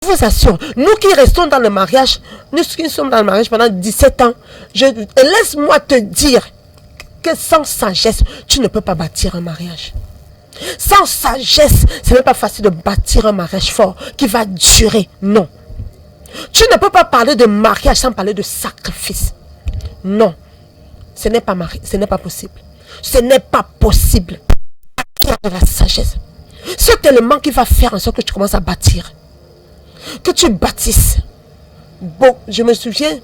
vous assure, nous qui restons dans le mariage, nous qui sommes dans le mariage pendant 17 ans, laisse-moi te dire que sans sagesse, tu ne peux pas bâtir un mariage. Sans sagesse, ce n'est pas facile de bâtir un mariage fort qui va durer. Non. Tu ne peux pas parler de mariage sans parler de sacrifice. Non. Ce n'est pas possible. Ce n'est pas possible. Il y a de la sagesse. Cet élément qui va faire en sorte que tu commences à bâtir. Que tu bâtisses. Bon, je me souviens,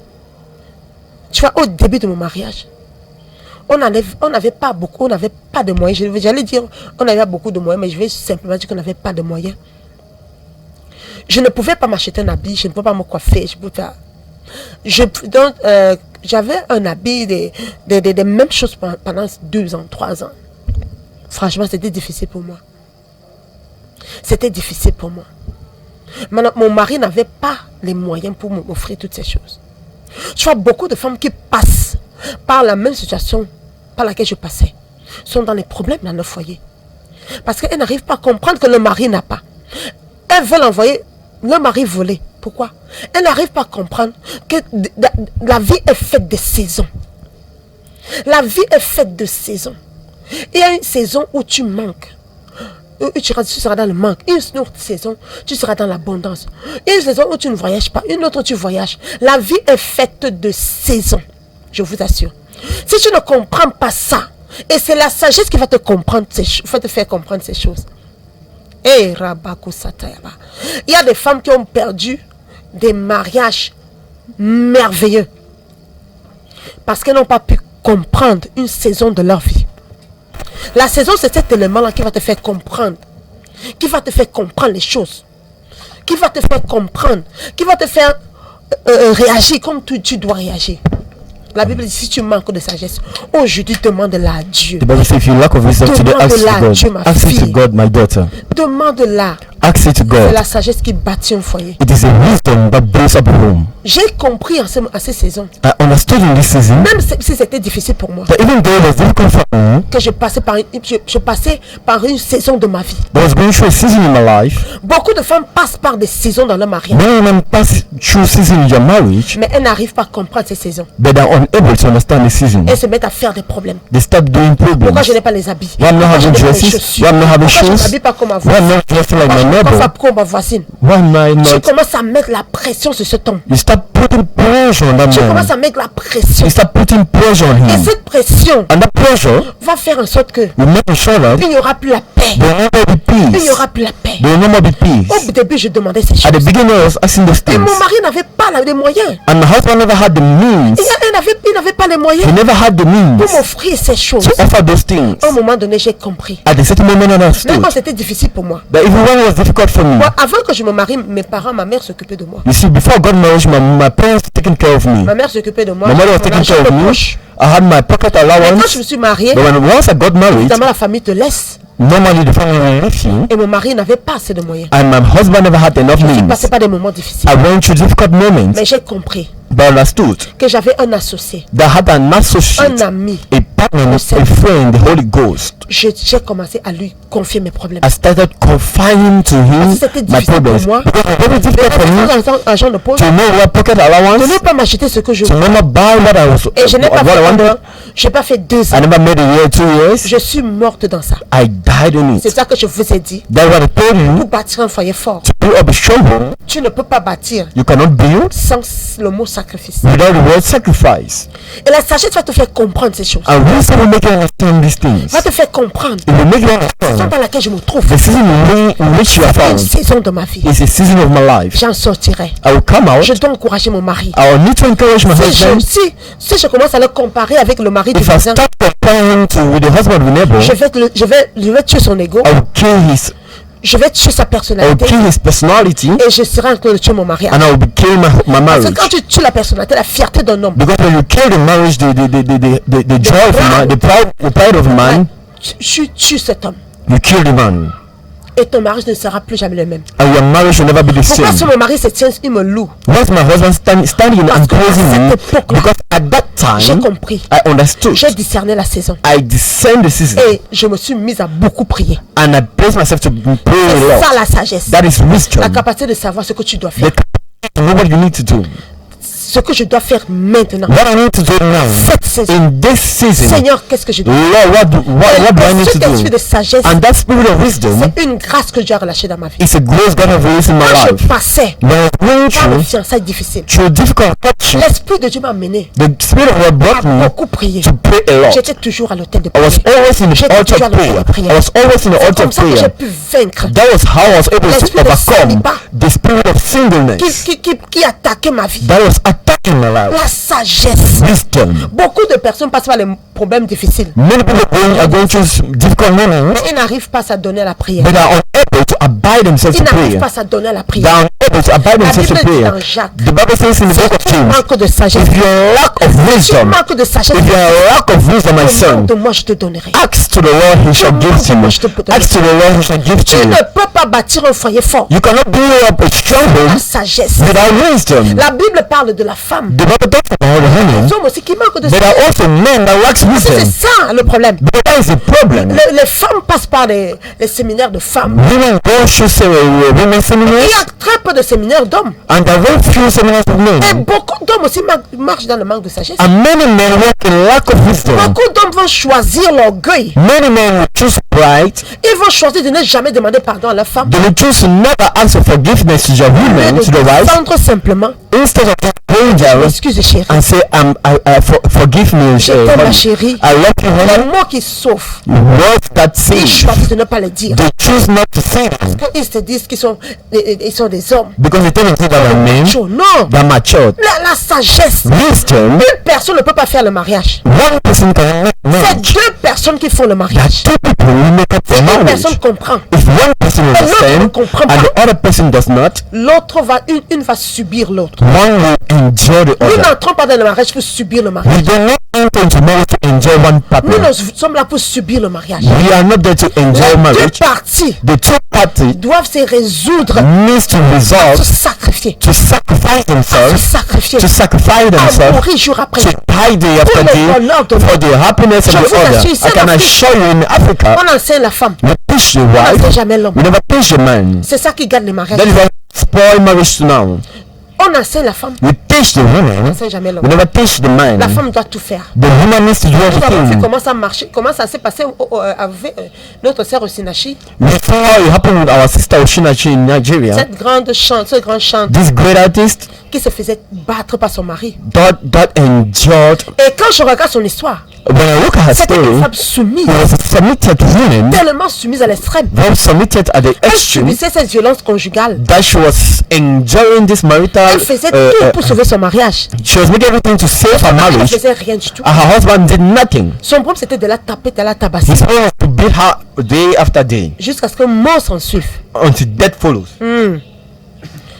tu vois, au début de mon mariage, on n'avait pas beaucoup, on n'avait pas de moyens. J'allais dire, on avait beaucoup de moyens, mais je vais simplement dire qu'on n'avait pas de moyens. Je ne pouvais pas m'acheter un habit, je ne pouvais pas me coiffer, j'avais un habit des mêmes choses pendant 2 ans, 3 ans. Franchement, c'était difficile pour moi. C'était difficile pour moi. Maintenant, mon mari n'avait pas les moyens pour m'offrir toutes ces choses. Tu vois, beaucoup de femmes qui passent par la même situation par laquelle je passais sont dans les problèmes dans leur foyer. Parce qu'elles n'arrivent pas à comprendre que le mari n'a pas. Elles veulent envoyer le mari voler. Pourquoi? Elles n'arrivent pas à comprendre que la vie est faite de saisons. La vie est faite de saisons. Il y a une saison où tu manques. Tu seras dans le manque. Une autre saison, tu seras dans l'abondance. Une saison où tu ne voyages pas. Une autre où tu voyages. La vie est faite de saisons. Je vous assure. Si tu ne comprends pas ça, et c'est la sagesse qui va te faire comprendre ces choses. Il y a des femmes qui ont perdu des mariages merveilleux. Parce qu'elles n'ont pas pu comprendre une saison de leur vie. La saison, c'est cet élément-là qui va te faire comprendre. Qui va te faire comprendre les choses. Qui va te faire comprendre. Qui va te faire réagir comme tu dois réagir. La Bible dit, si tu manques de sagesse, aujourd'hui, demande-la à Dieu. The Bible says, if you lack of wisdom today, ask it to God, my daughter. Demande-la. Ask it to God. C'est la sagesse qui bâtit un foyer. It is a wisdom that builds up a home. J'ai compris en ces saisons. I understood in this season. Même si c'était difficile pour moi. That even though it was difficult for me, que je passais par une saison de ma vie. I was going through a season in my life. Beaucoup de femmes passent par des saisons dans leur mariage. Many women pass through season in your marriage. Mais elles n'arrivent pas à comprendre ces saisons. But they are unable to understand the season. Elles se mettent à faire des problèmes. They start doing problems. Pourquoi je n'ai pas les habits? Why I'm not having dresses? Why I'm not having shoes? Pourquoi je ne m'habille pas comme ma Why I'm not dressing like my neighbor? Voisine. Why am I not? Tu commences à mettre la pression sur cet homme. You start putting pressure on that man. Tu commences à mettre la pression. You start putting pressure on him. Et cette pression and that pressure va faire en sorte que il n'y aura plus la paix. Il n'y aura plus la paix. Au début, je demandais ces choses. At the beginning, I was asking those things. Et mon mari n'avait pas les moyens. And my husband never had the means. Il n'avait pas les moyens. He never had the means pour m'offrir ces choses. To offer those things. À un moment donné, j'ai compris. At a certain moment, I understood. Même quand c'était difficile pour moi. But even when it was difficult for me. Moi, avant que je me marie, ma mère s'occupait de moi. You see, before I got married, my parents were taking care of me. Ma mère s'occupait de moi. My mother was taking care of me. I had my pocket allowance. Mais quand je me suis mariée, once I got married, évidemment la famille te laisse. Normally the family left you. Et mon mari n'avait pas assez de moyens. And my husband never had enough means. Je passais pas des moments difficiles. I went through difficult moments. Mais j'ai compris. But I understood. Que j'avais un associé. That had an associate. Un ami. A partner, a friend, the Holy Ghost. J'ai commencé à lui confier mes problèmes. I started confiding to him my problems. Pour moi. Very difficult for me. Argent de poche. To know what pocket allowance. De ne pas m'acheter ce que je veux. To never buy what I was. Et je n'ai pas fait j'ai pas fait 2 ans. I never made a year, 2 years. Je suis morte dans ça. I died in it. C'est ça que je vous ai dit. That's what I told you. Pour bâtir un foyer fort. To build up a stronghold. Tu ne peux pas bâtir. You cannot build. Sans le mot sacrifice. Without the word sacrifice. Et la sagesse va te faire comprendre ces choses. And wisdom will make you understand these things. Va te faire comprendre. It will make you understand. La saison dans laquelle je me trouve. The season in which you are found. Une saison de ma vie. It's a season of my life. J'en sortirai. I will come out. Je dois encourager mon mari. I will need to encourage my husband. Si je commence à le comparer avec le mari du voisin, with the husband of a neighbor, je vais tuer son ego. I will kill his. Je vais tuer sa personnalité. I will kill his personality. Et je serai en train de tuer mon mariage. And I will kill my marriage. Parce que quand tu tues la personnalité, la fierté d'un homme. Because when you kill the marriage, the joy of a man, the pride of a man, tu tues cet homme. You kill the man. Et ton mari ne sera plus jamais le même. And your marriage will never be the Pourquoi same. si mon mari se tient, il me loue? Why is my husband standing and praising me? Because at that J'ai time, compris. I understood. J'ai discerné la saison. I discerned the season. Et je me suis mise à beaucoup prier. And I placed myself to pray a C'est ça lot. la sagesse. That is wisdom. La capacité de savoir ce que tu dois The faire. capacity to know what you need to do. Ce que je dois faire maintenant. What I need to do now. Cette saison. In this season. Seigneur, qu'est-ce que je dois faire? Lord, what do I need to Cet esprit do? de sagesse, And that spirit of wisdom c'est une grâce que Dieu a relâchée dans ma vie. is a grace God has released in my Quand life. je passais When I was going par une through fiançailles difficile, difficult hardship, l'esprit de Dieu m'a amené the spirit of God à brought me beaucoup prier. to pray a lot. J'étais toujours à l'hôtel de I was prière. always in the J'étais altar toujours à of l'hôtel de prayer. I prière. was always in the C'est altar comme of ça que j'ai prayer. pu vaincre That was how I was able l'esprit to de overcome célibat the spirit of singleness qui attaquait ma vie. that was attacking my life. La sagesse. Wisdom. Beaucoup de personnes passent par les problèmes difficiles, Many people are going through difficult moments, mais ils n'arrivent pas à s'adonner à la prière. but are unable to abide themselves Ils to n'arrivent prayer. pas à s'adonner à la They prière. are unable to abide La themselves to Bible dit prayer. dans Jacques, The Bible says in the book of tu James, manques de sagesse. if you lack of Tu wisdom, manques de sagesse. if you lack of wisdom, my son, Demande de moi, je te donnerai. ask to the Lord, He shall give to you. Ask to the Lord, He shall give to Tu you. ne peux pas bâtir un foyer fort. You cannot build up a strong La home sagesse. without wisdom. La Bible parle de la femme. The Bible talks about the Les women, hommes aussi qui manquent de but sagesse. there are also men that lack C'est wisdom. ça le problème. But that is the problem. Les femmes passent par les séminaires de femmes. Women go through women Il seminars, y a très peu de séminaires d'hommes. and there are very few seminars of Et men. beaucoup d'hommes aussi marchent dans le manque de sagesse. And many men walk in lack of wisdom. Beaucoup d'hommes vont choisir l'orgueil. Many men will choose pride. Ils vont choisir de ne jamais demander pardon à leur femme. They will choose to never ask for forgiveness to their women, to their wives, Descendre simplement. instead of going down Excuse chérie. and say, forgive me, Je t'aime ma honey. chérie. I love you, Les honey. mots qui sauvent. Words that Ils save. choisissent de ne pas les dire. They choose not to say them Ils se disent qu'ils sont des hommes. because they tell themselves that they're men, Non. they're matured. La sagesse. Wisdom, Une personne ne peut pas faire le mariage. one person can make C'est marriage. deux personnes qui font le There are mariage. two people who make up the Une marriage. personne comprend. If one person l'autre ne understands comprend and pas. the other person does not, L'autre va, une va subir l'autre. one will endure the Nous other. n'entrons pas dans le mariage pour subir le mariage. We do not enter into marriage to enjoy one Nous partner. sommes là pour subir le mariage. We are not there to enjoy Les deux marriage. parties The two parties doivent se résoudre needs to à resolve se sacrifier. to sacrifice À se themselves, sacrifier. to sacrifice À themselves, mourir jour après to jour. die day after Pour le day bonheur de for l'autre. the happiness of Je the vous assure, other. c'est I can la- assure you in Africa, On enseigne la femme. we teach the On n'enseigne wife, jamais l'homme. we never teach the man. C'est ça qui garde les mariages. That is why spoil marriage now. On enseigne la femme. We teach the On woman, n'enseigne jamais l'homme. we never teach the man. La femme doit tout faire. The woman needs to do Nous avons vu everything. comment ça marchait, comment ça s'est passé avec notre sœur Osinachi. We saw how it happened with our sister Oshinachi in Nigeria. Cette grande chante, ce grand chant This great artist qui se faisait battre par son mari. that endured. Et quand je regarde son histoire, When I look at her c'était story, une femme soumise, he was a submitted woman, tellement soumise à l'extrême. very submitted at the Elle extreme, subissait cette violence conjugale. that she was enjoying this marital. Elle faisait tout pour sauver son mariage. She was making everything to save her Elle ne marriage, faisait rien du tout. and her husband did nothing. Son problème c'était de la taper, de la tabasser, His plan was to beat her day after day jusqu'à ce que mort s'en suive. until death follows.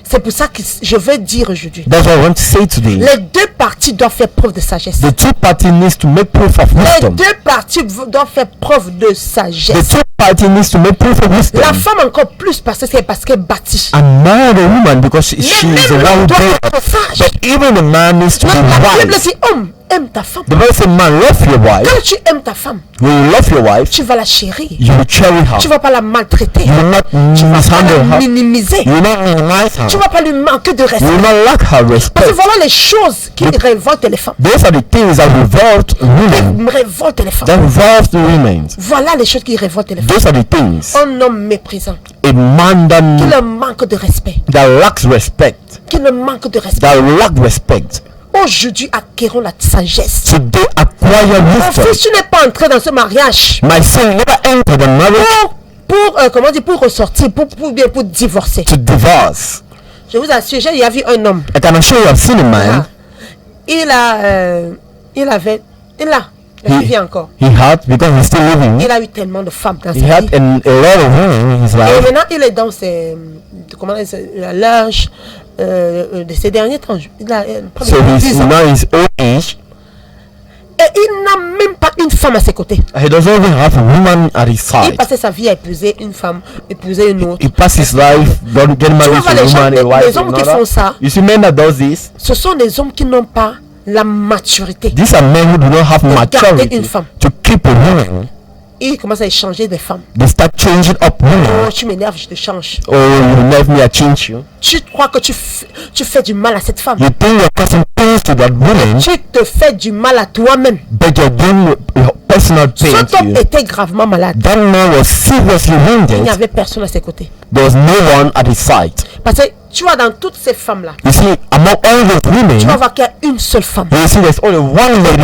C'est pour ça que je veux dire aujourd'hui. That's what I want to say today. Les deux parties doivent faire preuve de sagesse. The two parties needs to make proof of Les wisdom. deux parties doivent faire preuve de The sagesse. two parties needs to make proof of wisdom. La femme encore plus parce qu'elle bâtit. And not the woman because she is Mais the même one who l'homme doit built. être sage. But even the man needs to be La Bible wise. dit, homme, aime ta femme. The Bible says, man, love your wife. Quand tu aimes ta femme, When you love your wife, tu vas la chérir. you will cherish her. Tu vas pas la maltraiter. You will not Tu vas pas mishandle la her. minimiser. You will not minimize her. Tu vas pas lui manquer de You respect. will not lack her Parce que respect. voilà les choses qui révoltent les femmes. Those are the things that revolt women. Révoltent les femmes. That revolve the women. Voilà les choses qui révoltent les femmes. Those are the things. Un homme méprisant, A man qui that le manque de respect, lacks respect. qui le manque de respect. That lack respect. Aujourd'hui, acquérons la sagesse. Today acquire Mon wisdom. fils, tu n'es pas entré dans ce mariage My son never entered the marriage pour ressortir, pour divorcer. to divorce. Je vous assure, il y a vu un homme. I can assure you I've seen a man. Il vit encore. He had, because he's still living, Il a eu tellement de femmes dans he sa had vie. a lot of women in his Et life. maintenant, il est dans l'âge de ces derniers temps. Il a So he's 10 ans. now his old age. Et il n'a même pas une femme à ses côtés. He doesn't even have a woman at his Il side. passait sa vie à épouser une femme, épouser une autre. He passed his life getting married to a woman, a wife, les hommes qui another. font ça, You see, men that does this, ce sont des hommes qui n'ont pas la maturité. these are men who do not have garder maturity une femme. to keep a woman. Ils commencent à échanger des femmes. They start changing up Oh, women. tu m'énerves, je te change. Oh, you left me, I change you. Tu crois que tu fais du mal à cette femme. You think you're causing pain to that woman, Tu te fais du mal à toi-même. but you're doing personal pain Cet to homme you. était gravement malade. That man was seriously Il n'y wounded. avait personne à ses côtés. There was no one at his side. Parce que tu vois, dans toutes ces femmes-là, You see, among all those women, tu vas voir qu'il y a une seule femme. you see there's only one lady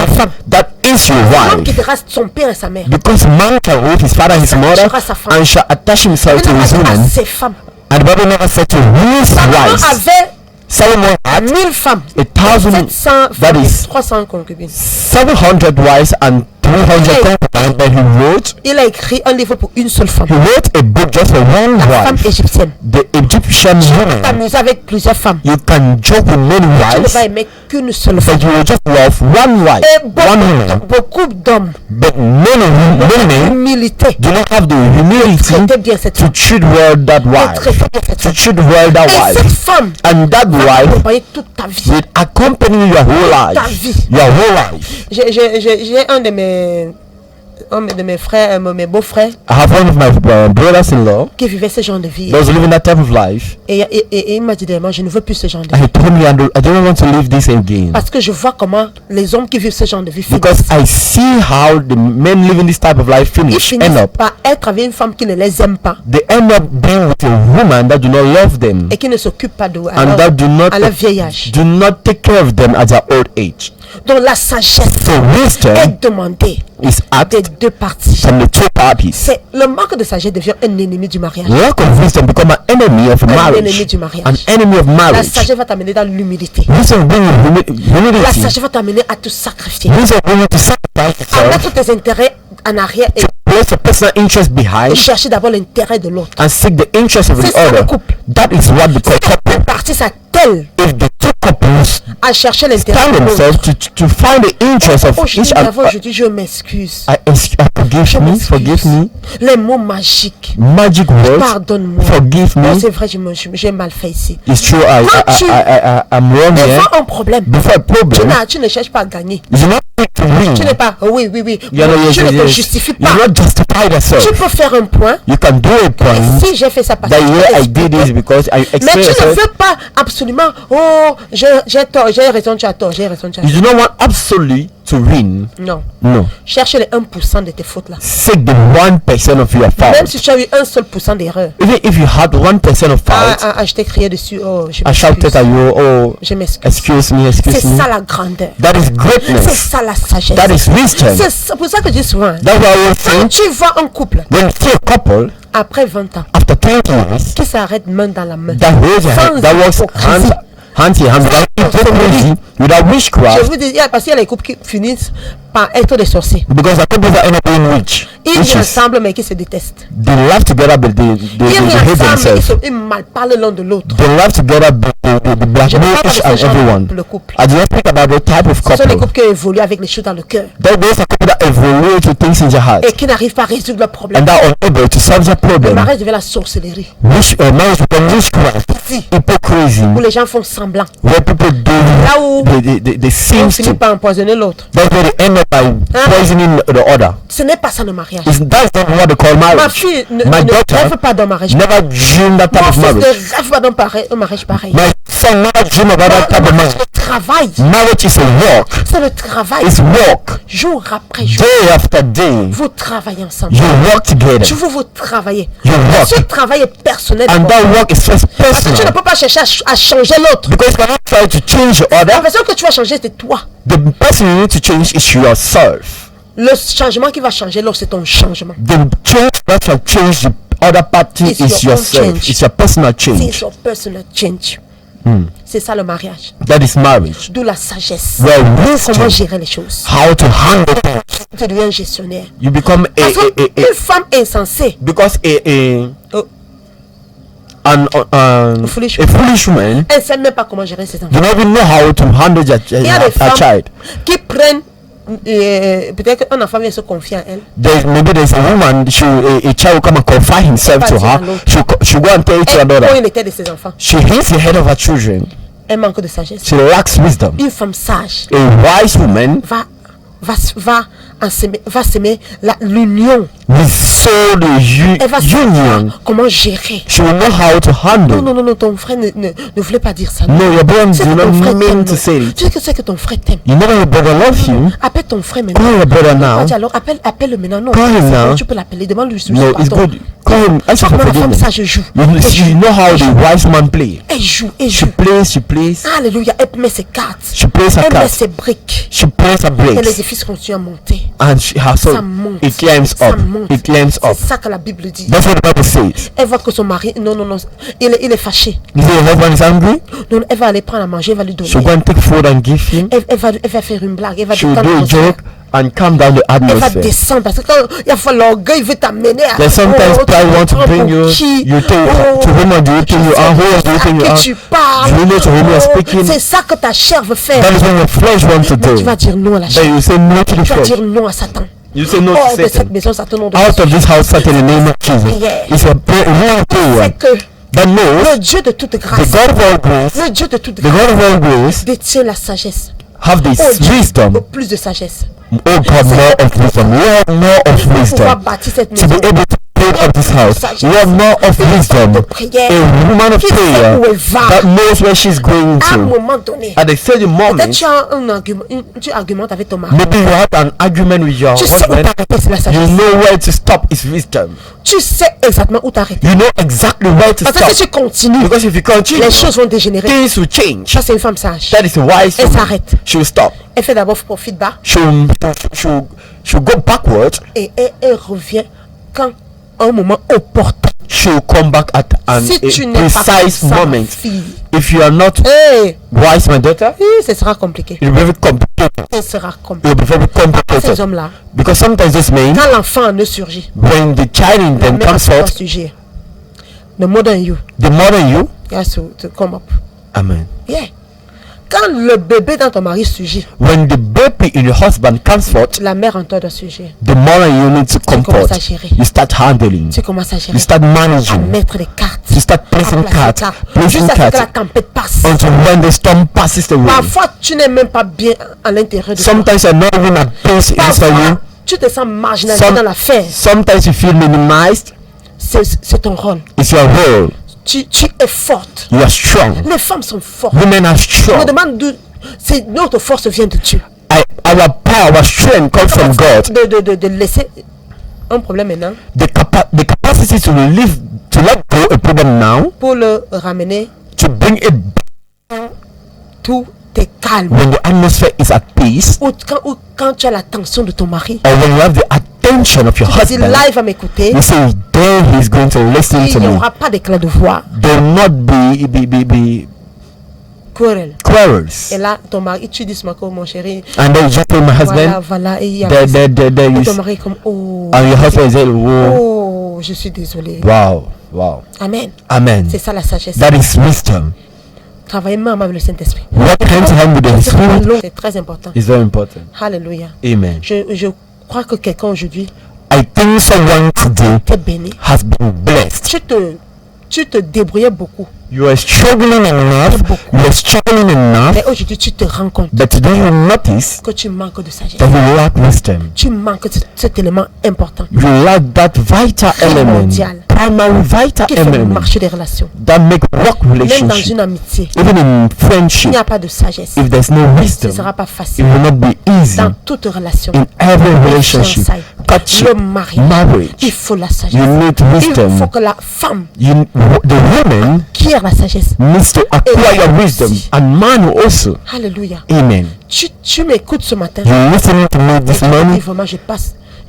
that is your L'homme wife. quittera son père et sa mère. Because man can root his father and his mother and shall attach himself Il to his n'aura woman. pas ses femmes. And the Bible never said to his Salomon wives. avait Solomon had 1000 femmes. 1,000, 700 that femmes, is 300 concubines. 700 wives and 300 concubines that he wrote. Il a écrit un livre pour une seule femme. He wrote a book just for one Femme wife. égyptienne. The Egyptian woman. T'amuser avec plusieurs femmes. You can joke with many Tu ne wives, vas aimer qu'une seule femme. but you will just love one wife, Et one woman. beaucoup d'hommes, But many men humilité, do not have the humility traitez bien cette to femme. treat well that wife. Traitez bien cette To femme. treat well that Et cette wife. femme And that va wife t'accompagner toute ta vie. will accompany you your whole Ta life. vie. Your whole life. J'ai un de mes frères, mes beaux-frères, I have one of my brothers-in-law qui vivait ce genre de vie. that was living that type of life. Et il m'a dit dernièrement, je ne veux plus ce genre de And vie. he told me, I don't want to live this again. Parce que je vois comment les hommes qui vivent ce genre de vie Because finissent. I see how the men living this type of life Ils finish, end finissent up. par être avec une femme qui ne les aime pas They end up being with a woman that do not love them et qui ne s'occupe pas d'eux and that do not à leur vieil âge. take care of them at their old age. Donc la sagesse So wisdom est demandée is des asked deux parties. from the two parties. C'est le manque de sagesse devient un ennemi du mariage. Lack of wisdom become an enemy of ennemi marriage. du mariage. An enemy of La marriage. sagesse va t'amener dans l'humilité. Wisdom brings La humility. sagesse va t'amener à te sacrifier, Wisdom brings you to sacrifice à yourself, mettre tes intérêts en arrière et place your personal interest behind, chercher d'abord l'intérêt de l'autre. and seek the interest of C'est the ça, le other. couple. That is what the Deux couple. parties s'attellent If the two couples à chercher l'intérêt stand de l'autre. themselves to find the interest of each Aujourd'hui, other, aujourd'hui, je m'excuse. forgive me, Les mots magiques. magic words, Pardonne-moi. forgive Non, me. c'est vrai, j'ai mal fait ici. It's true, I'm wrong Devant here. un problème, Before a problem, tu ne cherches pas à gagner. you do not need to win. Tu n'es pas, oui. You know, Tu yes, ne te yes. justifies You pas. not justify yourself. Tu peux faire un point. You can do a Et point si j'ai fait ça parce that que yeah, je I did this because I mais explained tu ne yourself. veux pas absolument, oh, j'ai tort, j'ai raison, tu as tort, j'ai raison, tu as You tort. do not want absolutely to win. Non. No. Cherche les 1% de tes fautes là. Seek the 1% of your Même fault. si tu as eu 1 seul % d'erreur. Even if you had 1% of fault, Je t'ai crié dessus, oh, je I shouted m'excuse. at you, oh, Je m'excuse. excuse me. C'est ça la grandeur. That is C'est greatness. ça la sagesse. That is wisdom. C'est pour ça que je dis souvent, That's why I was quand saying, tu vois un couple, when you see a couple, après 20 ans, after 20 years, qui s'arrête main dans la main, that holds your hand, that works hand in hand, without hypocrisy, without je witchcraft, vous dis, parce qu'il y a les couples qui finissent par être des sorciers. because the couple that end up being witch, Ils vivent witches, ensemble mais qui se détestent. they live together but they Ils hate vivent ensemble themselves. ils mal parlent l'un de l'autre. They live together but they Je ne blackmail parle pas each de and ce genre de everyone. couple, le couple. I do not speak about the type of Ce sont les couple. couples qui évoluent avec les choses dans le cœur Those are people that evolve to things in their heart et qui n'arrivent pas à résoudre leurs problèmes. and that are unable to solve their Le problem. mariage devient la sorcellerie Marriage become witchcraft, ici hypocrisy, où les gens font semblant. where people do Là où they on seem finit to. par empoisonner l'autre. That's where they end up by poisoning the other. Ce n'est pas ça le mariage. That's not what they call Ma marriage. fille ne My daughter rêve pas d'un mariage. never dreamed that type Mon of fils marriage. ne rêve pas d'un mariage pareil. My son never dreamed about that type of Le marriage. travail, Marriage is a work. c'est le travail. It's work. Jour après jour, Day after day, vous travaillez ensemble. you work together. Je veux vous travailler. You work. Ce travail est personnel. And d'abord. that work is first Parce que tu ne personal. peux pas chercher à changer l'autre. Because you cannot try to change the La other. personne que tu vas changer, c'est toi. The person you need to change is yourself. Le changement qui va changer l'autre, c'est ton changement. The change that will change the other party It's is your own yourself. change. It's your personal C'est change. your personal change. C'est ça le mariage. That is marriage. D'où la sagesse. Where Comment wisdom, gérer les choses. how to handle things. Tu deviens gestionnaire. You become Parce qu'une femme insensée, because oh, a foolish woman elle ne sait même pas comment gérer ses enfants. do not even know how to handle Il y a des a femmes child. qui prennent peut-être qu'un enfant vient se confier à elle. Maybe there's a woman, a child will come and confide himself to her. She'll go and tell it to Elle another. pointe les têtes de ses enfants. She hits the head of her children. Elle manque de sagesse. She lacks wisdom. Une femme sage A wise woman va s'aimer l'union. will sow the Elle va union. savoir comment gérer. She will know how to handle. Non, ton frère ne voulait pas dire ça. No, your brother Tu sais do que ton not frère mean t'aime, to non. say it. Tu sais que c'est que ton frère t'aime. You know your brother loves you. Appelle ton frère maintenant. Call your brother Pas now. dit alors, appelle-le maintenant. Non, Call him c'est bon, now. tu peux l'appeler. Demande-lui No, it's pardon. good. Call him. Ask for Moi, la femme forgiveness. sage joue. You know how the wise man play. Elle joue. She plays. Alléluia. Elle met ses cartes. She plays her Elle met cards. ses briques. She plays her Et breaks. l'édifice continue à monter. And her soul, Ça monte. it climbs Ça up. monte. It climbs up. C'est ça que la Bible dit. That's what the Bible says. Elle voit que son mari, non, il est fâché. You say your husband is angry? Non, elle va aller prendre à manger, elle va lui donner. She'll go and take food and give him. Elle va faire une blague, elle va She'll détendre do a l'atmosphère. joke and calm down the Elle va atmosphere. descendre parce que quand il y a fois l'orgueil veut t'amener à There's sometimes pride want to bring you. qui You take to whom do you think you are? Who do you think you que are? tu parles. Do you know to whom you are speaking? C'est ça que ta chair veut faire. That is what your flesh wants to Mais tu vas do. dire non à la chair. Then you say no to the Tu vas flesh. dire non à Satan. You say no Hors to de cette Satan. maison, Satan, nom de Out of Jésus. this house, Satan, in the name of Jesus. Yeah. It's a real prayer C'est que that knows le Dieu de toute the grâce, God of all grace, le Dieu de toute the grâce God of all grace, détient la sagesse. have this Oh Dieu, wisdom. plus de sagesse. Oh God, more of wisdom. Lord, more of Pour pouvoir wisdom. bâtir cette To be maison. able to build up this house. Lord, more of wisdom. De prière. A woman of Qui sait prayer où elle va. that knows where she's going À un to. moment donné, At a certain peut-être moment, tu as un argument, tu argumentes avec ton mari. maybe you had an argument with your Tu sais où husband. t'arrêter, c'est la You sagesse. know where to stop is wisdom. Tu sais exactement où t'arrêter. You know exactly where to Parce que stop. si tu continues, Because if you continue, les choses vont dégénérer. things will change. Ça, c'est une femme sage. That is a wise Elle woman. s'arrête. She'll stop. Elle fait d'abord profit bas She'll go backward. et elle revient quand un moment opportun. She'll come back at an Si tu a n'es pas precise comme ça, ma moment. fille, If you are not hey, wise, my daughter, ce sera compliqué. it will be very complicated. Ce sera compliqué. It will be very Ces complicated. hommes-là, Because sometimes this means quand l'enfant ne surgit, when the child in them même comes pas out, sujet. The more than you, the more than you. he has to come up. Amen. Yeah. Quand le bébé dans ton mari surgit, When the baby in your husband comes forth, la mère en toi doit surgir. the more than you need to come commences forth. à gérer. You start handling. Tu commences à gérer, You start à managing. mettre les cartes, You start à placing placer les cards. cartes, Placing jusqu'à ce que la cards. tempête passe. Until when the storm passes away. Parfois, tu n'es même pas bien à l'intérieur de toi. Sometimes you're not even at peace inside Parfois, you. tu te sens marginalisé dans l'affaire. Sometimes you feel minimized. C'est ton rôle. It's your role. Tu es forte. You are strong. Les femmes sont fortes. Women are On me strong. demande d'où. Notre force vient de Dieu. Our power, our strength comes from God. De laisser un problème maintenant The capacity to let go a problem now, pour le ramener. to bring it Tout est calme. when the atmosphere is at peace, Ou quand tu as l'attention de ton mari. or when you have the attention of your Tu dis husband. là, il va m'écouter. You say, there he's going to listen Il to n'y me. aura pas d'éclat de voix. There will not be Querelle. quarrels. Et là, ton mari, tu dis, mon chéri. And then you just tell my Voilà, husband, voilà. Et il y a there et you ton mari est comme, oh. and your husband said, whoa, Oh, je suis désolée. wow. Amen. Amen. C'est ça la sagesse. That is wisdom. Travailler même avec le Saint-Esprit. What hand to hand with the Spirit C'est très important. is very important. Alléluia. Amen. Je crois que quelqu'un aujourd'hui I think someone today t'est béni. has been blessed. Tu te débrouillais beaucoup. You are struggling enough. You are struggling enough. Mais aujourd'hui, tu te rends compte But today you notice que tu manques de sagesse. that you lack wisdom. Tu manques de cet élément important You lack that vital element, primary vital qui fait element marcher des relations. that make work Même dans relationship. une amitié, Even in il friendship, n'y a pas de sagesse. if there's no Ce ne wisdom, sera pas it facile. will not be easy. Dans toute relation, In every relationship, fiançailles, courtship, le mariage, marriage, il faut la sagesse. you need Il wisdom. faut que la femme The woman acquiert la sagesse. needs to acquire wisdom, and man also. Alléluia. Amen. Tu m'écoutes ce matin. You're listening to me Et this tu me dis morning, vraiment,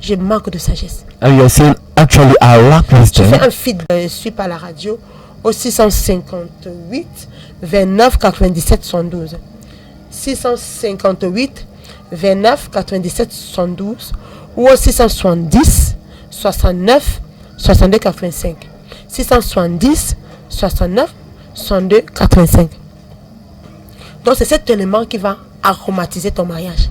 je manque de sagesse. and you're saying, actually, I lack Je wisdom. fais un feed, je suis par la radio au 658 29 97 72. 658 29 97 72 ou au 670 69 62 85. 670 69 62 85. Donc c'est cet élément qui va aromatiser ton mariage.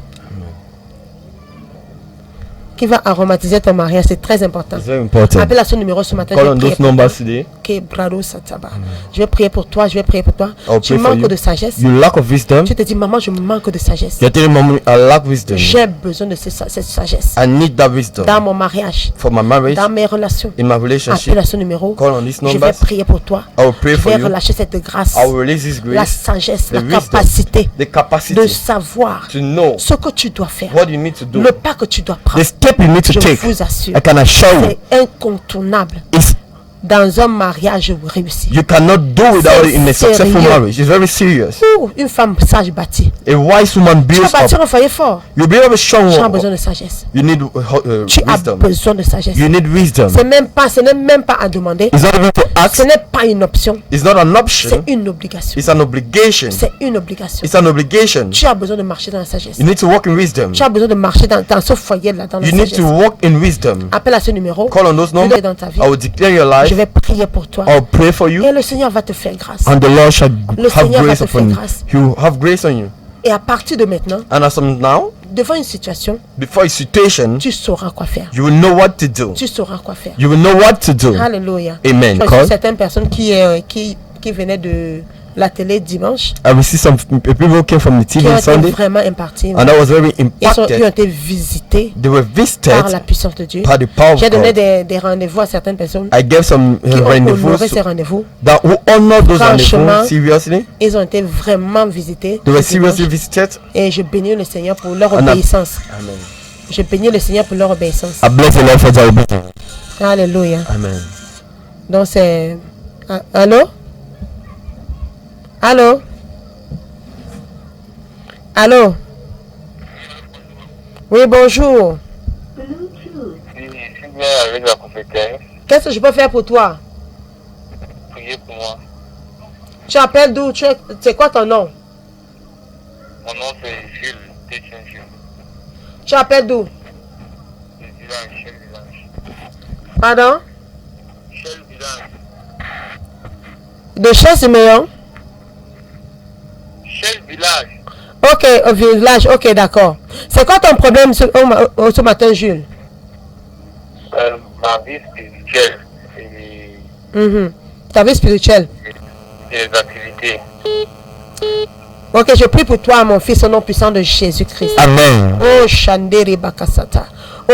qui va aromatiser ton mariage. C'est très important. It's very important. Appelle à ce numéro ce matin. Call je on vais prier those pour numbers toi. today. Je vais prier pour toi. Je vais prier pour toi. I'll Tu pray for manques you. de sagesse. You lack of wisdom. Tu te dis, maman, je manque de sagesse. You're telling mommy, I lack wisdom. J'ai besoin de cette sagesse. I need that wisdom Dans mon mariage, for my marriage, dans mes relations. in my relationship. Appelle à ce numéro. Call on these Je vais numbers. prier pour toi. I will pray Je for vais you. relâcher cette grâce, I will release this la grace, sagesse, the la wisdom, capacité the capacity de savoir to know ce que tu dois faire, what you need to do. le pas que tu dois The prendre. step you need to Je take. vous assure, I can assure you, c'est incontournable. it's, Dans un mariage réussi. you cannot do without it in a successful sérieux. marriage. It's very serious. Une femme sage bâtie. A wise woman Tu vas builds bâtir up. un foyer fort. You'll be able to show Tu as besoin de sagesse. You need Tu as wisdom. besoin de sagesse. You need wisdom. Ce n'est même pas à demander. It's not even to Ce ask. n'est pas une option. It's not an C'est option. une obligation. It's an obligation. C'est une obligation. It's an obligation. Tu as besoin de marcher dans la sagesse. You need to walk in wisdom. Tu as besoin de marcher dans ce foyer-là, dans la You need sagesse. to walk in wisdom. Appelle à ce numéro. Call on those Tu le numbers. fais dans ta vie. I will declare your Je life. vais prier pour toi. I'll pray for you. Et le Seigneur va te faire grâce. And the Lord shall Le have Seigneur va grace te upon faire you. grâce. He will have grace on you. Et à partir de maintenant, And as of now, devant une situation, before a situation, tu sauras quoi faire. you will know what to do. Tu sauras quoi faire. You will know what to do. Alléluia. Amen. J'ai reçu Call. certaines personnes qui venaient de la télé dimanche, I will see some people who came from the qui TV ont on été Sunday, vraiment impartis. and I was very Ils ont impacted. été visités They were par la visited puissance de Dieu. by the power of J'ai donné God. des rendez-vous à certaines personnes I gave some qui ont rendezvous honoré ces rendez-vous. that who honored those Franchement, rendezvous seriously. Ils ont été vraiment visités. They were ce dimanche. seriously visited. Et je bénis le Seigneur pour leur And I- obéissance. Amen. Je bénis le Seigneur pour leur obéissance. I bless the Lord for their obedience. Alléluia. Amen. Donc c'est... Allô? Allô? Allô? Oui, bonjour. Si je viens avec la prophétesse, Qu'est-ce que je peux faire pour toi? priez pour moi. Tu appelles d'où? C'est quoi ton nom? Mon nom c'est Jules, Tétien Jules. Tu appelles d'où? Le village, Chel village. Pardon? Chel village. De chez Siméon? Chel village. Ok, au village, ok, d'accord. C'est quoi ton problème ce matin, Jules? Ma vie spirituelle et Ta vie spirituelle. les activités. Ok, je prie pour toi, mon fils, au nom puissant de Jésus-Christ. Amen. Oh, Shandere Bakasata.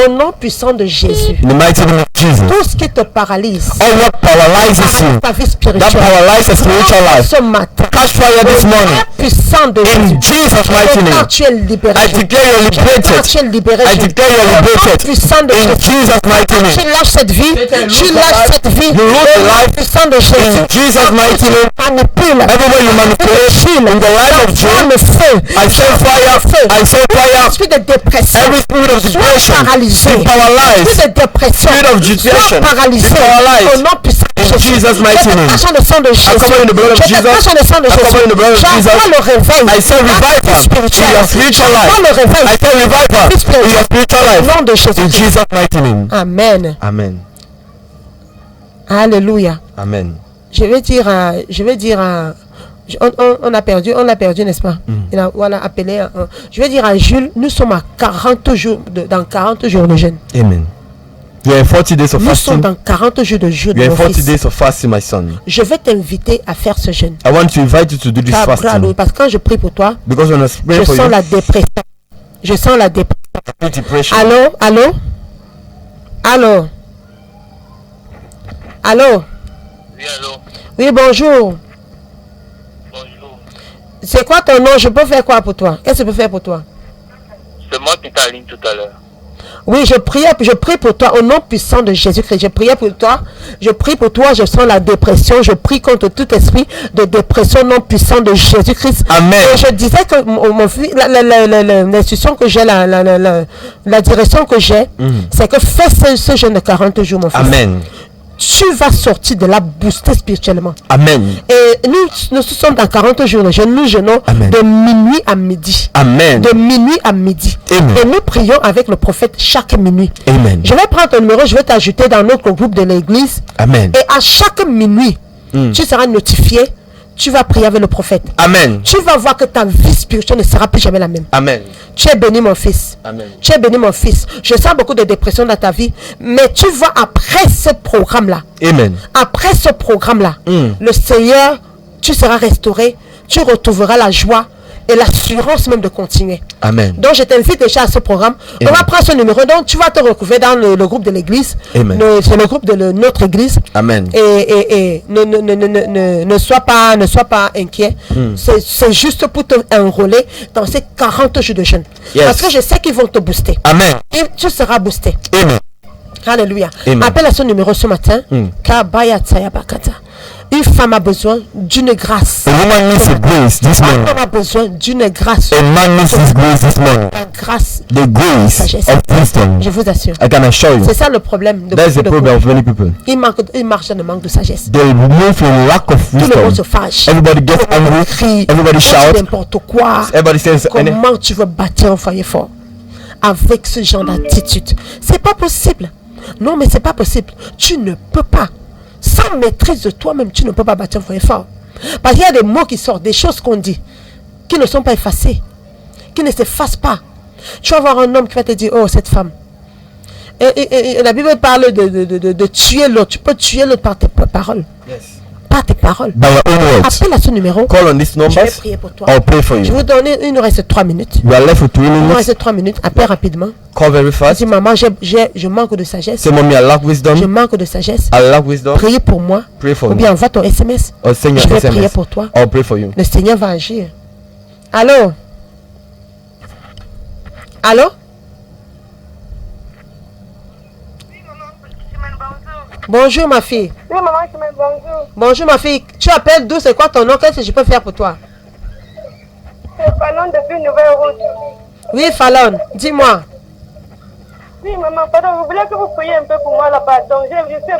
Au nom puissant de Jésus. In the mighty name of Jesus. Tout ce qui te paralyse, All what paralyzes you, ta vie that spirituelle, paralyzes your spiritual life, ce matin, catch fire this morning. puissant de Jésus. In Jesus' mighty Quand name. tu es libéré, I declare you're quand liberated. tu es libéré, I declare you're liberated. puissant de In Jésus. Jesus' mighty Tu name. lâches cette vie, tu lâches cette vie, You lose the au nom life. puissant de Jésus. In Jesus' mighty name. Manipule. Everywhere you manipulate in the life of Sois le Jude, feu. I send fire. I send fire. Esprit de dépression. Every spirit of depression, Sois paralysé. be paralyzed. Esprit de dépression. Spirit of depression, Sois paralysé. be paralyzed. Au nom puissant de In Jésus. Jesus' mighty Je te name. cache dans le sang de Jésus. cover in the blood of Je te Jesus. cache dans le sang de I cover in the blood of Jésus. Jesus. J'envoie le réveil. I send revival to your spiritual life. J'envoie le réveil. I send revival to your spiritual Au life. nom de Jésus. In Jesus' mighty name. Amen. Amen. Alléluia. Amen. Je vais dire, on a perdu, n'est-ce pas? Il a voilà, appelé. Je vais dire à Jules, nous sommes à 40 jours, dans 40 jours de jeûne. Amen. You are in 40 days of Nous sommes fasting. dans 40 jours de jeûne, You are in mon 40 fils. days of fasting, my son. Je vais t'inviter à faire ce jeûne. I want to invite you to do this fasting. Parce que quand je prie pour toi, Because when I pray je for sens you, la dépression. Je sens la dépression. depression. Allô? Allô? Allô? Allô? Oui, allô? Oui, bonjour. Bonjour. C'est quoi ton nom? Je peux faire quoi pour toi? Qu'est-ce que je peux faire pour toi? C'est moi qui t'aligne tout à l'heure. Oui, je prie pour toi au nom puissant de Jésus-Christ. Je prie pour toi. Je prie pour toi. Je sens la dépression. Je prie contre tout esprit de dépression au nom puissant de Jésus-Christ. Amen. Et je disais que mon fils, l'institution que j'ai, la direction que j'ai, c'est que fais ce jeûne de 40 jours, mon fils. Amen. Tu vas sortir de là boosté spirituellement. Amen. Et nous sommes dans 40 jours de jeûne. Nous jeûnons Amen. de minuit à midi. Amen. De minuit à midi. Amen. Et nous prions avec le prophète chaque minuit. Amen. Je vais prendre ton numéro, je vais t'ajouter dans notre groupe de l'église. Amen. Et à chaque minuit, tu seras notifié. tu vas prier avec le prophète. Amen. Tu vas voir que ta vie spirituelle ne sera plus jamais la même. Amen. Tu es béni, mon fils. Amen. Tu es béni, mon fils. Je sens beaucoup de dépression dans ta vie, mais tu vois, après ce programme-là, Amen. après ce programme-là, le Seigneur, tu seras restauré, tu retrouveras la joie et l'assurance même de continuer. Amen. Donc je t'invite déjà à ce programme. Amen. On va prendre ce numéro. Donc tu vas te recouvrir dans le groupe de l'église. Amen. C'est le groupe de notre église. Amen. Et ne sois pas inquiet. C'est juste pour te enrôler dans ces 40 jours de jeûne. Yes. Parce que je sais qu'ils vont te booster. Amen. Et tu seras boosté. Amen. Alléluia. Amen. Appelle à ce numéro ce matin. Kabaya Tsaya Bakata. Une femme a besoin d'une grâce. A woman needs a grace this Un morning. homme a besoin d'une grâce. A man needs his grace this morning. La grâce. The grace Sagesse. of wisdom. Je vous assure. I can assure you. C'est ça le problème de That's beaucoup the de problem of couples. many people. Ils marchent dans le manque de sagesse. They move from lack of Tout le monde se wisdom. fâche. Everybody gets Tout le monde angry. crie. Everybody Tout shout. n'importe quoi. Everybody says, Comment tu veux bâtir un foyer fort avec ce genre d'attitude? C'est pas possible. Non, mais c'est pas possible. Tu ne peux pas. Sans maîtrise de toi-même, tu ne peux pas bâtir un foyer fort. Parce qu'il y a des mots qui sortent, des choses qu'on dit, qui ne sont pas effacées, qui ne s'effacent pas. Tu vas voir un homme qui va te dire, oh, cette femme. Et la Bible parle de tuer l'autre. Tu peux tuer l'autre par tes paroles. Yes. Par tes paroles. By your own words. Appelle à ce numéro. Call on this Je vais number. prier pour toi. I'll pray for Je you. vous donne, il nous reste 3 minutes. You are left with 3 Il nous minutes. reste 3 minutes. Appelle rapidement. Call very fast. Dis, maman, je manque de sagesse. Say, mommy, I lack Je wisdom. manque de sagesse. I lack wisdom. Priez pour moi. Pray for Ou me. bien envoie ton SMS. Or send your Je vais prier SMS. pour toi. I'll pray for you. Le Seigneur va agir. Allô? Allô? Bonjour ma fille. Oui, maman, Chimène, bonjour. Bonjour ma fille. Tu appelles d'où? C'est quoi ton nom? Qu'est-ce que je peux faire pour toi? C'est Fallon depuis Nouvelle Route. Oui, Fallon. Dis-moi. Oui, maman, pardon, vous voulez que vous priez un peu pour moi là-bas. Donc, j'ai fait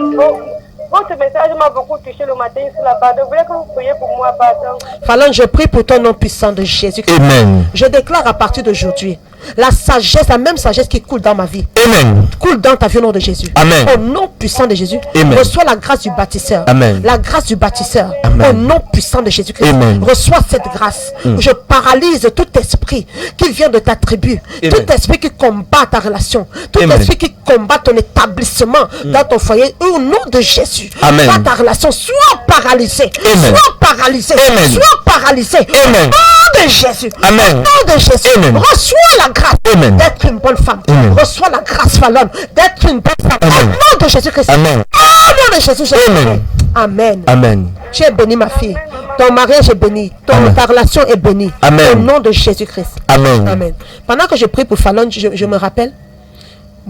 votre message m'a beaucoup touché le matin sur la part. Vous voulez que vous priez pour moi, pardon. Fallon, je prie pour ton nom puissant de Jésus. Amen. Je déclare à partir d'aujourd'hui la sagesse, la même sagesse qui coule dans ma vie, Amen. coule dans ta vie au nom de Jésus. Amen. Au nom puissant de Jésus, Amen. reçois la grâce du bâtisseur. Amen. La grâce du bâtisseur. Amen. Au nom puissant de Jésus-Christ. Amen. Reçois cette grâce. Je paralyse tout esprit qui vient de ta tribu. Amen. Tout esprit qui combat ta relation. Tout Amen. esprit qui combat ton établissement dans ton foyer. Au nom de Jésus. Amen. Dans ta relation, sois paralysé. Amen. Sois paralysé. Amen. Sois paralysé. Amen. Au nom de Jésus. Amen. Au nom de Jésus. Amen. Reçois la grâce Amen. d'être une bonne femme. Amen. Reçois la grâce, Fallon, d'être une bonne femme. Amen. Au nom de Jésus-Christ. Amen. Au nom de Jésus. Amen. Amen. Amen. Tu es bénie, ma fille. Ton mariage est béni. Amen. Ta relation est bénie. Amen. Au nom de Jésus-Christ. Amen. Amen. Pendant que je prie pour Fallon, je me rappelle,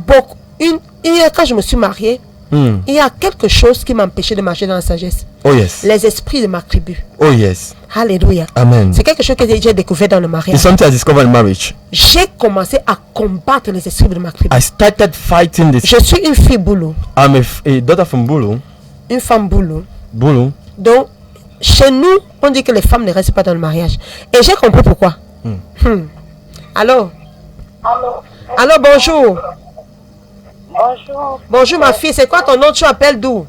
quand je me suis mariée, il y a quelque chose qui m'empêchait de marcher dans la sagesse. Oh yes. Les esprits de ma tribu. Oh yes. Alléluia. Amen. C'est quelque chose que j'ai découvert dans le It's mariage. something I discovered in marriage. J'ai commencé à combattre les esprits de ma tribu. I started fighting this. Je suis une fille boulot. I'm a daughter from Bulu. Une femme boulot. Bulu. Donc, chez nous, on dit que les femmes ne restent pas dans le mariage. Et j'ai compris pourquoi. Allô? Allô? Allô, bonjour. Bonjour. Bonjour ma fille, c'est quoi ton nom? Tu appelles d'où?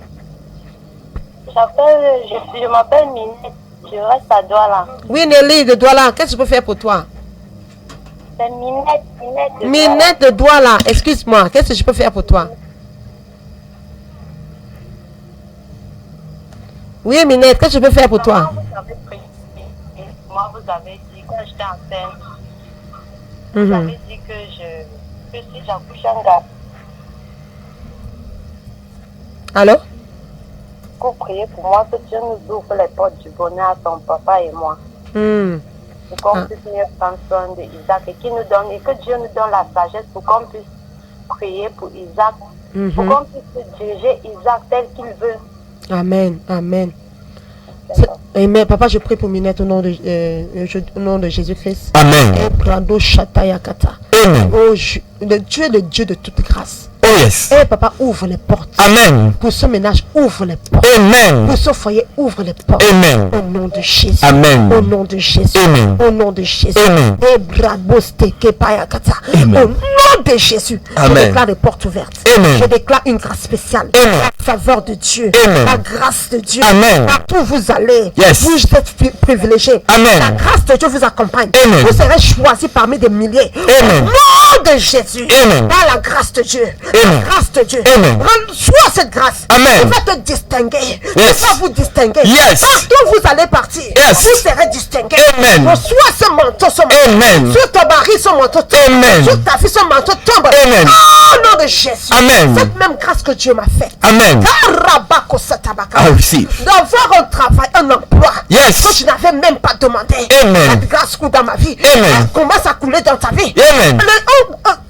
Je m'appelle Minette. Je reste à Douala. Oui, Nelly de Douala. Qu'est-ce que je peux faire pour toi? C'est Minette. de Douala. Minette de Douala. Excuse-moi. Qu'est-ce que je peux faire pour toi? Oui, Minette. Qu'est-ce que je peux faire pour toi? Vous avez prié. Moi, vous avez dit, quand j'étais enceinte, vous Mhm. avez dit que si j'accouche un gars, Allô? vous priez pour moi que Dieu nous ouvre les portes du bonheur à ton papa et moi. Pour qu'on puisse mieux prendre soin d'Isaac et que Dieu nous donne la sagesse pour qu'on puisse prier pour Isaac, pour qu'on puisse diriger Isaac tel qu'il veut. Amen. Amen. Amen. Papa, je prie pour Minette au nom de Jésus-Christ. Amen. Et prado shatayakata. Amen. Oh, tu es le Dieu de toute grâce. Oh Oh yes. Eh papa, ouvre les portes. Amen. Pour ce ménage, ouvre les portes. Amen. Pour ce foyer, ouvre les portes. Amen. Au nom de Jésus. Amen. Au nom de Jésus. Amen. Au nom de Jésus. Amen. Eh, bravo, steke, payakata. Amen. Au nom de Jésus. Amen. Je déclare des portes ouvertes. Amen. Je déclare une grâce spéciale. Amen. La faveur de Dieu. Amen. La grâce de Dieu. Amen. Partout où vous allez. Yes. Vous êtes privilégiés. Amen. La grâce de Dieu vous accompagne. Amen. Vous serez choisis parmi des milliers. Amen. Au nom de Jésus. Amen. Par la grâce de Dieu. Amen. La grâce de Dieu. Amen. Reçois cette grâce. Amen. Il va te distinguer. Yes. Il va vous distinguer. Yes. Partout où vous allez partir. Yes. Vous serez distingué. Amen. Reçois ce manteau, ce manteau. Amen. Sur ton mari, ce manteau tombe. Amen. Sur ta fille, ce manteau tombe. Amen. Au nom de Jésus. Amen. Cette même grâce que Dieu m'a faite. Amen. Karabakosatabaka. I receive. D'avoir un travail, un emploi. Yes. Que je n'avais même pas demandé. Amen. Cette grâce coule dans ma vie. Amen. Elle commence à couler dans ta vie. Amen.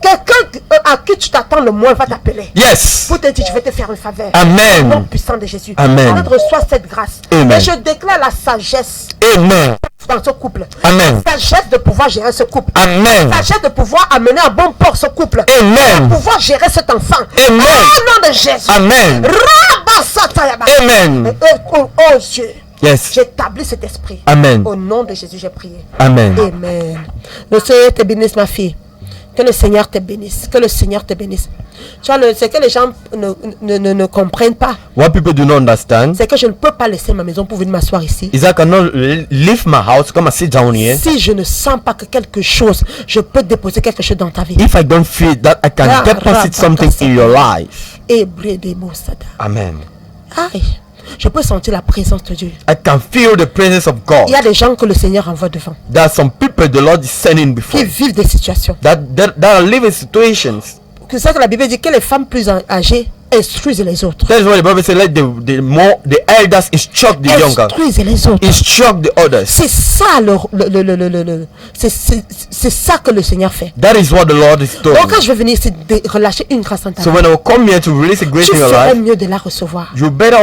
Quelqu'un à qui tu t'attends le moins va t'appeler. Yes. Pour te dire, je vais te faire une faveur. Amen. Au nom puissant de Jésus. Amen. Alors reçois cette grâce. Amen. Et je déclare la sagesse Amen. dans ce couple. Amen. La sagesse de pouvoir gérer ce couple. Amen. La sagesse de pouvoir amener à bon port ce couple. Amen. De pouvoir gérer cet enfant. Amen. Au nom de Jésus. Amen. Rabasatayaba. Amen. Oh Dieu. Yes. J'établis cet esprit. Amen. Au nom de Jésus, j'ai prié. Amen. Amen. Le Seigneur te bénisse, ma fille. Que le Seigneur te bénisse. Que le Seigneur te bénisse. Tu vois, c'est que les gens ne comprennent pas. What people do not understand C'est que je ne peux pas laisser ma maison pour venir m'asseoir ici. is I cannot leave my house, come and sit down here. Si je ne sens pas que quelque chose, je peux déposer quelque chose dans ta vie. If I don't feel that I can deposit something in your life. Amen. Amen. Aïe. Je peux sentir la présence de Dieu. I can feel the presence of God. Il y a des gens que le Seigneur envoie devant. There are some people the Lord is sending before Qui vivent des situations. that are living situations. C'est ça que la Bible dit que les femmes plus âgées instruisent les autres. That's why the Bible says, let the elders instruct the younger, Instruisent les autres. instruct the others. C'est ça c'est ça que le Seigneur fait. That is what the Lord is doing. Donc quand je vais venir ici de relâcher une grâce en ta So vie, when I will come here to release a grace tu in your ferais life, mieux de la recevoir. you better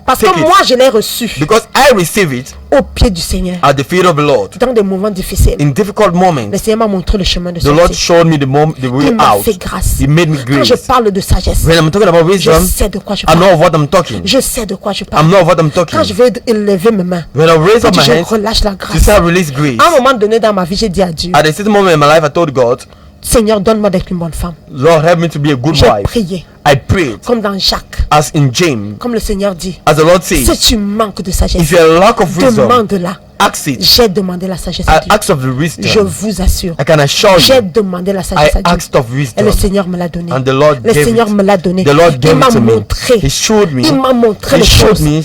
Parce take que it. moi je l'ai reçu Because I receive it au pied du Seigneur. at the feet of the Lord. Dans des moments difficiles. In difficult moments, Le Seigneur m'a montré le chemin de the Lord sortie. showed me the Il way m'a out. fait grâce. He made me Quand je grace. parle de sagesse, When I'm talking about je wisdom, sais de quoi je I parle. know of what I'm talking. Je sais de quoi je I parle. know of what I'm talking. Quand je vais élever mes mains, When I raise up my je hands relâche la to grâce. say I release grace, À un moment donné dans ma vie, j'ai dit à Dieu, at a certain moment in my life, I told God, Seigneur, donne-moi d'être une bonne femme. Lord, help me to be a good J'ai wife. prié, I prayed, comme dans Jacques, as in James, comme le Seigneur dit, as the Lord si says, tu manques de sagesse, if you have a lack of wisdom, demande-la. ask it. J'ai demandé la sagesse I à Dieu. asked of the Je wisdom. vous assure, I can assure j'ai you, demandé la I sagesse à Dieu. asked of Et wisdom. le Seigneur me l'a donné. And the Lord Le gave Seigneur it. me l'a donné. The Lord Il gave m'a it to me. montré. He showed me. Il m'a montré He les showed choses me.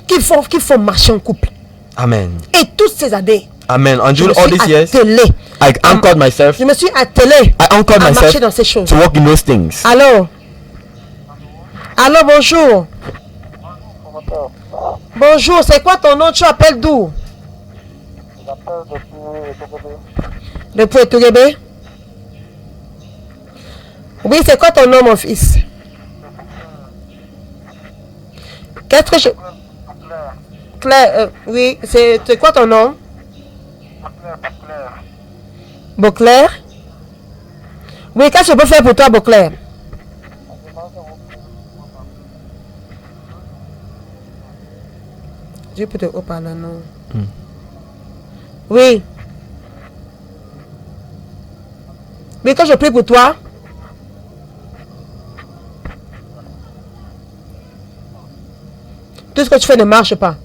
qu'il faut marcher en couple. Amen. Et toutes ces années, Amen. je Until me all suis these years, attelé. I anchored myself. Je me suis attelé I anchored à marcher myself dans ces choses. to walk in those things. Allô? Allô, bonjour. Bonjour, c'est quoi ton nom? Tu appelles d'où? Depuis Etourébé. Oui, c'est quoi ton nom, mon fils? Qu'est-ce que je... Claire, oui, c'est quoi ton nom? Beauclair. Oui, qu'est-ce que je peux faire pour toi, Beauclair? Dieu peut te haut-parler, non? Oui. Mais quand je prie pour toi, tout ce que tu fais ne marche pas.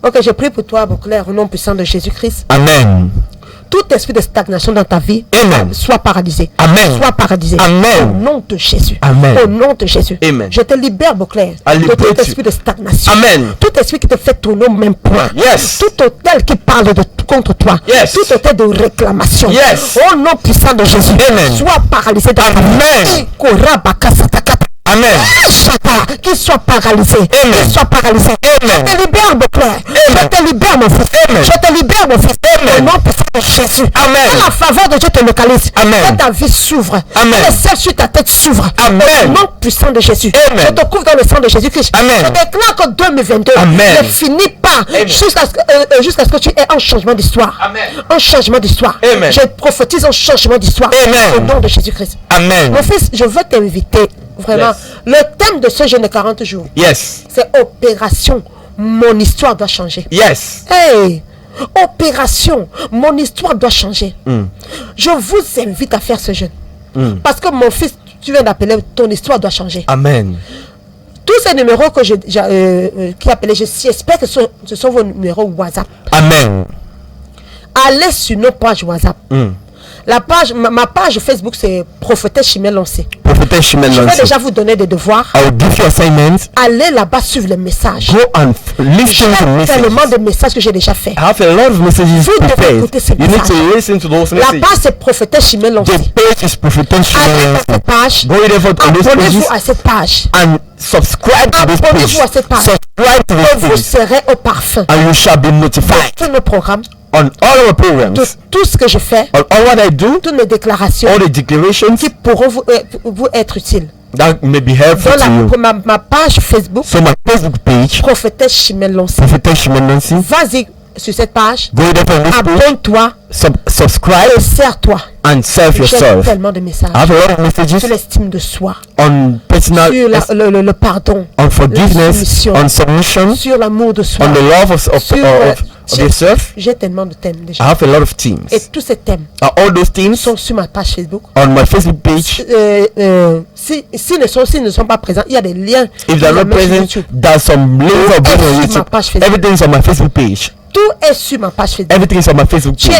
Ok, je prie pour toi, Beauclair, au nom puissant de Jésus-Christ. Amen. Tout esprit de stagnation dans ta vie, Amen. soit paralysé. Amen. Soit paralysé. Amen. Au nom de Jésus. Amen. Au nom de Jésus. Amen. Je te libère, Beauclair, I de liberate tout you. esprit de stagnation. Amen. Tout esprit qui te fait tourner au même point. Yes. Tout hôtel qui parle contre toi. Yes. Tout hôtel de réclamation. Yes. Au nom puissant de Jésus. Amen. Sois paralysé dans ta vie. Amen. Qu'il soit paralysé. Amen. Qu'il soit paralysé. Amen. Je te libère, Beauclair. Je te libère, mon fils. Amen. Je te libère, mon fils. Amen. Au nom puissant de Jésus. Jésus. Amen. Que la faveur de Dieu te localise. Amen. Que ta vie s'ouvre. Amen. Que les ciels sur ta tête s'ouvrent. Amen. Au nom puissant de Jésus. Amen. Je te couvre dans le sang de Jésus-Christ. Amen. Je déclare que 2022 Amen. ne finit pas jusqu'à ce que tu aies un changement d'histoire. Amen. Un changement d'histoire. Amen. Je prophétise un changement d'histoire. Amen. Au nom de Jésus-Christ. Amen. Mon fils, je veux t'inviter. Vraiment. Yes. Le thème de ce jeûne de 40 jours, Yes. c'est opération. Mon histoire doit changer. Yes. Hey! Opération. Mon histoire doit changer. Je vous invite à faire ce jeûne. Parce que mon fils, tu viens d'appeler, ton histoire doit changer. Amen. Tous ces numéros que qui appelaient, j'espère que ce sont vos numéros WhatsApp. Amen. Allez sur nos pages WhatsApp. La page, ma page Facebook, c'est Prophétesse Chimène Lancé. Prophetess Chimène Je vais Lancé. déjà vous donner des devoirs. I will give you assignments. Allez là-bas suivre les messages. Go and listen to J'ai tellement messages. de messages que j'ai déjà fait. I have a lot of messages Vous devez prepared. écouter ces You need to messages. listen to those La messages. page, c'est Prophétesse Chimène Lancé. The page is Prophetess Chimène Allez dans Lancé. cette page. Go therefore on those pages Abonnez-vous à cette page. and subscribe to this page. Abonnez-vous à cette page. Subscribe to Et vous this serez au parfum page and you shall be notified de tous nos programmes, on all our de programs, tout ce que je fais, on all what I do, toutes mes déclarations all the declarations qui pourront vous être utiles. that may be helpful to you. Dans ma page Facebook, So my Facebook page, Prophétesse Chimène Lancé. Prophetess Chimène Lancé. Vas-y sur cette page, Go therefore on this page, abonne-toi subscribe et sers-toi. and serve J'ai yourself. tellement de messages I have a lot of messages sur l'estime de soi, on personal, sur le pardon, on forgiveness, soumission, on submission, sur l'amour de soi. on the love of Sur, yourself. J'ai tellement de thèmes I déjà. have a lot of themes. Et tous ces thèmes All those themes sont sur ma page Facebook. on my Facebook page. S'ils ne sont pas présents, il y a des liens. If they're not sur present, YouTube. there's some links Tout of est on sur ma YouTube. page Facebook. Everything is on my Facebook page. Tout est sur ma page Facebook. Everything is on my Facebook Tu page.